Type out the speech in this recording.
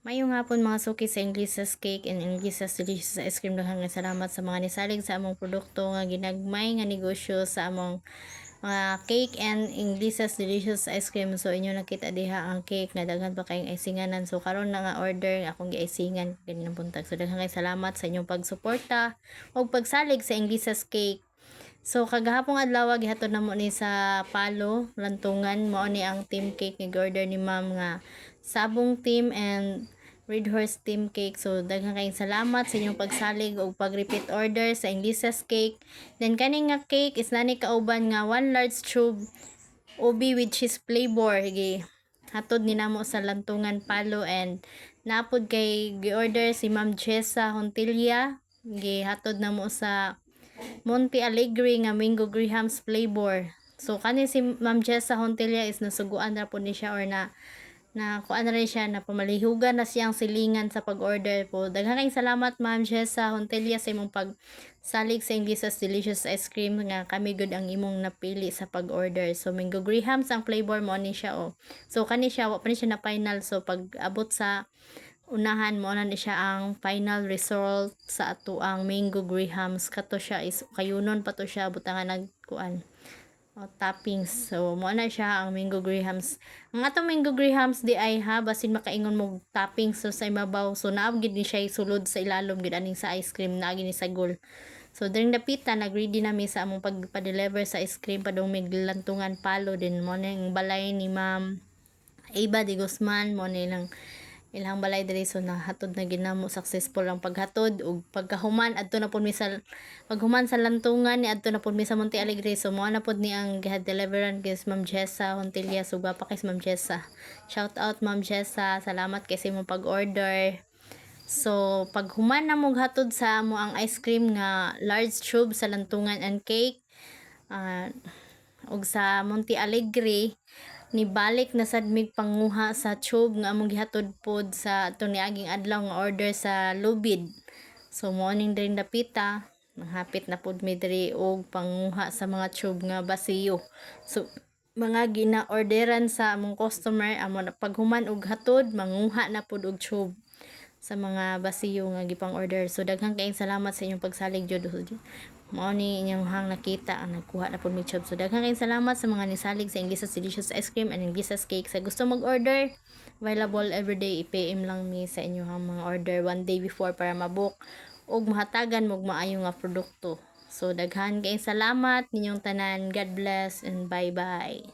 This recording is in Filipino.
Mayong hapon mga suki sa Inglisas Cake and Inglisas Delicious Ice Cream. Daghang salamat sa mga nisalig sa among produkto nga ginagmay nga negosyo sa among mga cake and Inglisas Delicious Ice Cream. So inyo nakita diha ang cake na daghan pa kayong icinganan. So karon na nga order akong gi-icingan kaninang buntag. So daghang salamat sa inyong pagsuporta o pagsalig sa Inglisas Cake. So kagahapong adlaw gihatod namo ni sa Palo, Lantungan, mao ni ang team cake ni order ni Ma'am nga Sabong team and Red Horse team cake. So daghang kayong salamat sa inyong pagsalig o pag-repeat order sa Inglisas Cake. Then kani nga cake is nani kauban nga 1 large tube ubi with cheese flavor gi hatod ni namo sa Lantungan Palo, and napod kay gi-order si Ma'am Jessa Hontilla gihatod namo sa Monte Alegre nga mango grahams flavor. So kani si Ma'am Jessa Hontilla is nasuguan ra po ni siya or na kuan na rin siya na pamalihugan na siyang silingan sa pag-order po. Daghang kayong salamat Ma'am Jessa Hontilla sa imong pagsalig sa Inglisas Delicious Ice Cream nga kami good ang imong napili sa pag-order. So mango grahams ang flavor mo ni siya oh. So kani siya wa pa ni siya na final, so pag abot sa unahan mo na ni siya ang final result sa ato ang mango grahams. Kato siya is kayunon pa to siya butangan nagkuan toppings. So mo na siya ang mango grahams. Ang atong mango grahams di ay ha basin makaingon mo toppings so sa ibabaw. So naab gid ni siya sulod sa ilalom gid aning sa ice cream na gini sa gold. So during dapita nag-ready na mi sa among pagpa-deliver sa ice cream padung mig Lantungan Palo, din mo ning balay ni Ma'am Eva de Guzman mo nilang ilang balay diri. So nahatod na ginamo successful ang paghatod ug pagkahuman adto na pud mi sa paghuman sa Lantungan ni adto na pud mi sa Monte Alegre. So mo na pud ni ang deliveran kay Ma'am Jessa Hontilla. So pa kay Ma'am Jessa, shout out Ma'am Jessa, salamat kay sa imong pag-order. So paghuman na mo hatod sa amo ang ice cream nga large tube sa Lantungan and cake ug sa Monte Alegre nibalik na sad mig panguha sa tube nga among gihatod pod sa ato niaging adlaw nga order sa Lubid. So morning din dapita hapit na pod mi diri og panguha sa mga tube nga basiyo. So mga gina-orderan sa among customer amo na paghuman og hatod manguha na pod og tube sa mga basiyo nga gipang order. So daghang kayong salamat sa inyong pagsalig jud. Mao ni inyong hang nakita ang nagkuha na pud mi tube. So daghang kayong salamat sa mga nisalig sa Inglisas Delicious Ice Cream and Inglisas Cake. Sa gusto mag-order, available everyday, i-PM lang mi sa inyong mga order one day before para mabook ug mahatagan mo maayo nga produkto. So daghan kayong salamat ninyong tanan. God bless and bye bye.